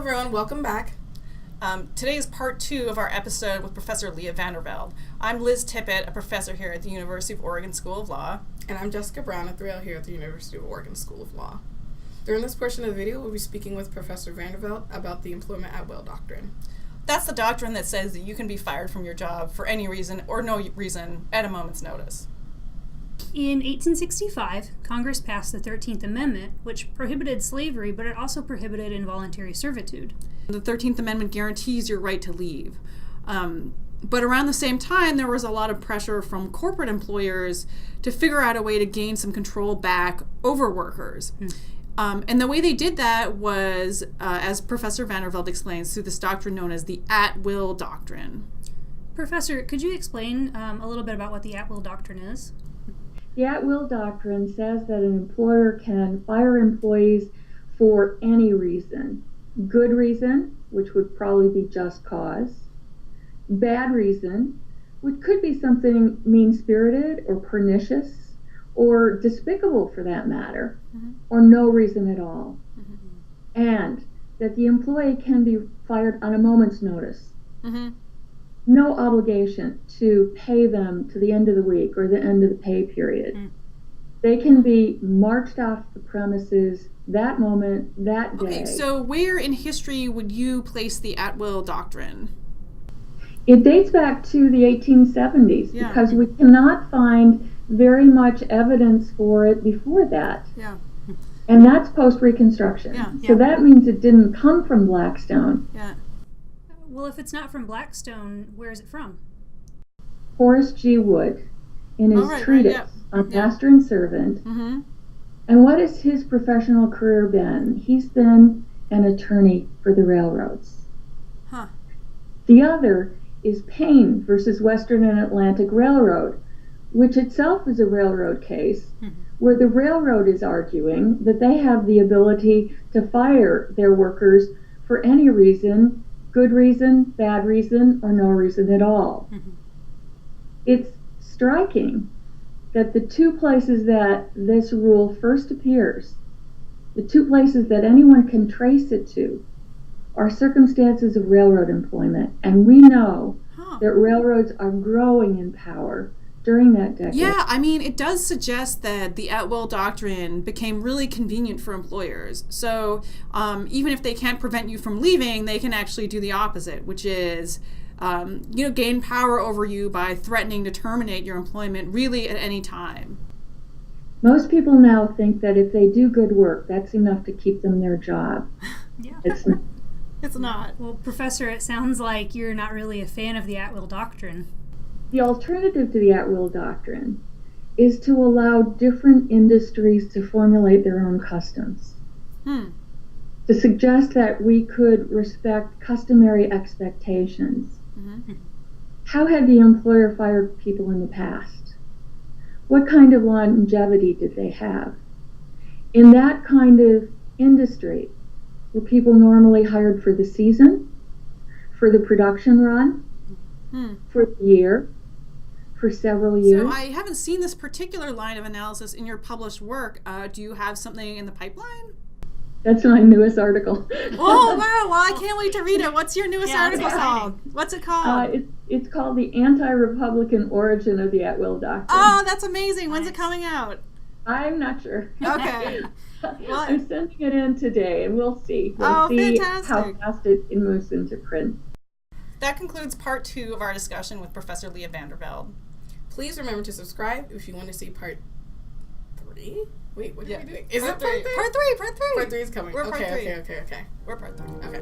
everyone, welcome back. Today is part 2 of our episode with Professor Lea Vandervelde. I'm Liz Tippett, a professor here at the University of Oregon School of Law. And I'm Jessica Brown, a Atwill here at the University of Oregon School of Law. During this portion of the video, we'll be speaking with Professor Vandervelde about the employment Atwill Doctrine. That's the doctrine that says that you can be fired from your job for any reason or no reason at a moment's notice. In 1865, Congress passed the 13th Amendment, which prohibited slavery, but it also prohibited involuntary servitude. The 13th Amendment guarantees your right to leave. But around the same time, there was a lot of pressure from corporate employers to figure out a way to gain some control back over workers. And the way they did that was, as Professor Vandervelde explains, through this doctrine known as the Atwill Doctrine. Professor, could you explain a little bit about what the Atwill Doctrine is? The Atwill Doctrine says that an employer can fire employees for any reason. Good reason, which would probably be just cause. Bad reason, which could be something mean-spirited or pernicious or despicable for that matter, or no reason at all. And that the employee can be fired on a moment's notice. No obligation to pay them to the end of the week or the end of the pay period. They can be marched off the premises that moment, that day. Okay, so where in history would you place the Atwill Doctrine? It dates back to the 1870s because we cannot find very much evidence for it before that. And that's post-Reconstruction. So that means it didn't come from Blackstone. Well, if it's not from Blackstone, where is it from? Horace G. Wood, in his treatise on master and servant. And what has his professional career been? He's been an attorney for the railroads. The other is Payne versus Western and Atlantic Railroad, which itself is a railroad case, where the railroad is arguing that they have the ability to fire their workers for any reason, good reason, bad reason, or no reason at all. It's striking that the two places that this rule first appears, the two places that anyone can trace it to, are circumstances of railroad employment. And we know that railroads are growing in power during that decade. Yeah, I mean, it does suggest that the Atwill Doctrine became really convenient for employers. So even if they can't prevent you from leaving, they can actually do the opposite, which is gain power over you by threatening to terminate your employment really at any time. Most people now think that if they do good work, that's enough to keep them their job. It's not. Well, Professor, it sounds like you're not really a fan of the Atwill Doctrine. The alternative to the Atwill Doctrine is to allow different industries to formulate their own customs. To suggest that we could respect customary expectations. How had the employer fired people in the past? What kind of longevity did they have? In that kind of industry, were people normally hired for the season, for the production run, for the year, for several years? So I haven't seen this particular line of analysis in your published work. Do you have something in the pipeline? That's my newest article. Oh, wow. Well, I can't wait to read it. What's your newest article called? What's it called? It's called The Anti-Republican Origin of the Atwill Doctrine. Oh, that's amazing. When's it coming out? I'm not sure. Okay. Well, I'm sending it in today, and we'll see. We'll see fantastic. How fast it moves into print. That concludes part 2 of our discussion with Professor Lea Vandervelde. Please remember to subscribe if you want to see part 3. Wait, what are we doing? Is part it part 3? Part 3. Part 3 is coming. We're part 3. Okay. We're part 3. Okay.